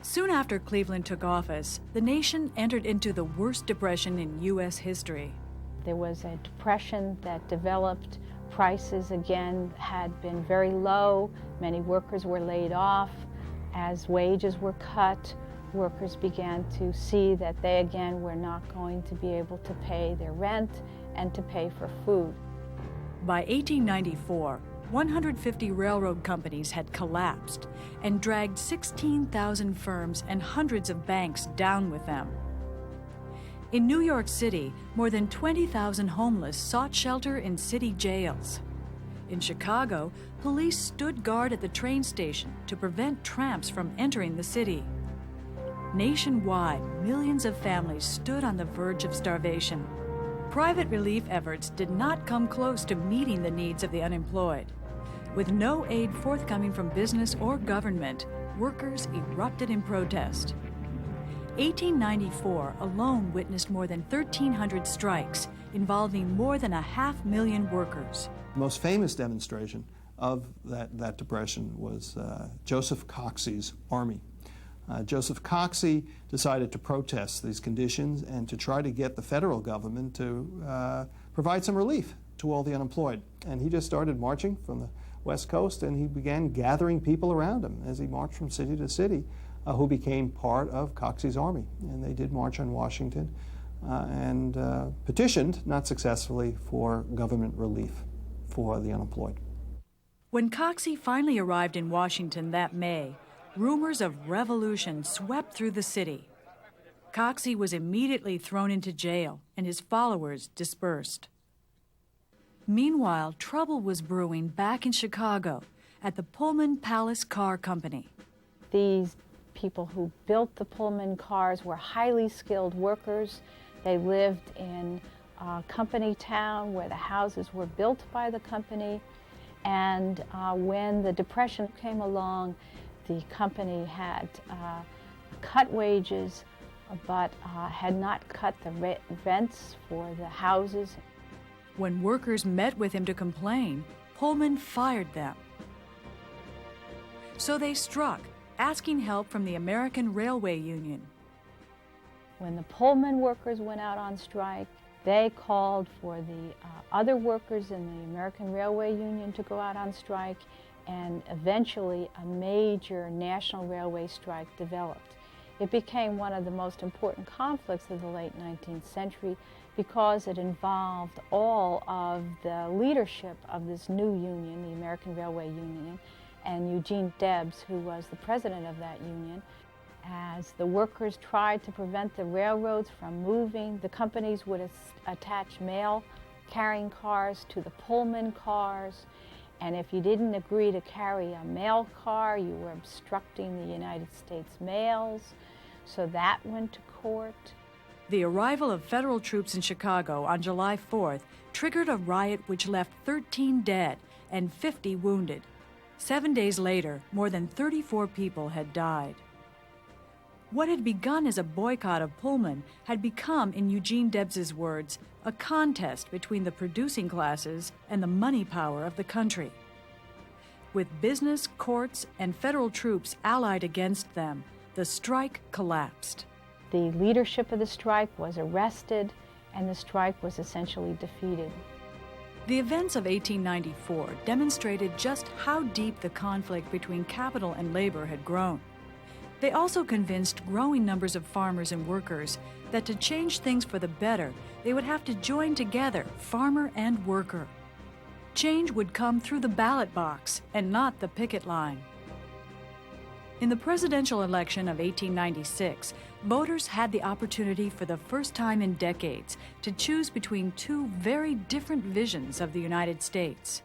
Soon after Cleveland took office, the nation entered into the worst depression in U.S. history. There was a depression that developed. Prices again had been very low. Many workers were laid off. As wages were cut, workers began to see that they again were not going to be able to pay their rent and to pay for food. By 1894, 150 railroad companies had collapsed and dragged 16,000 firms and hundreds of banks down with them. In New York City, more than 20,000 homeless sought shelter in city jails. In Chicago, police stood guard at the train station to prevent tramps from entering the city. Nationwide, millions of families stood on the verge of starvation. Private relief efforts did not come close to meeting the needs of the unemployed. With no aid forthcoming from business or government, workers erupted in protest. 1894 alone witnessed more than 1,300 strikes involving more than 500,000 workers. The most famous demonstration of that depression was Joseph Coxey's army. Joseph Coxey decided to protest these conditions and to try to get the federal government to provide some relief to all the unemployed. And he just started marching from the West Coast, and he began gathering people around him as he marched from city to city who became part of Coxey's army. And they did march on Washington and petitioned, not successfully, for government relief for the unemployed. When Coxey finally arrived in Washington that May, rumors of revolution swept through the city. Coxey was immediately thrown into jail, and his followers dispersed. Meanwhile, trouble was brewing back in Chicago at the Pullman Palace Car Company. These people who built the Pullman cars were highly skilled workers. They lived in a company town where the houses were built by the company. And when the Depression came along, the company had cut wages, but had not cut the rents for the houses. When workers met with him to complain, Pullman fired them. So they struck, asking help from the American Railway Union. When the Pullman workers went out on strike, they called for the other workers in the American Railway Union to go out on strike, and eventually a major national railway strike developed. It became one of the most important conflicts of the late 19th century because it involved all of the leadership of this new union, the American Railway Union, and Eugene Debs, who was the president of that union. As the workers tried to prevent the railroads from moving, the companies would attach mail-carrying cars to the Pullman cars. And if you didn't agree to carry a mail car, you were obstructing the United States mails. So that went to court. The arrival of federal troops in Chicago on July 4th triggered a riot which left 13 dead and 50 wounded. 7 days later, more than 34 people had died. What had begun as a boycott of Pullman had become, in Eugene Debs's words, a contest between the producing classes and the money power of the country. With business, courts, and federal troops allied against them, the strike collapsed. The leadership of the strike was arrested, and the strike was essentially defeated. The events of 1894 demonstrated just how deep the conflict between capital and labor had grown. They also convinced growing numbers of farmers and workers that to change things for the better, they would have to join together, farmer and worker. Change would come through the ballot box and not the picket line. In the presidential election of 1896, voters had the opportunity for the first time in decades to choose between two very different visions of the United States.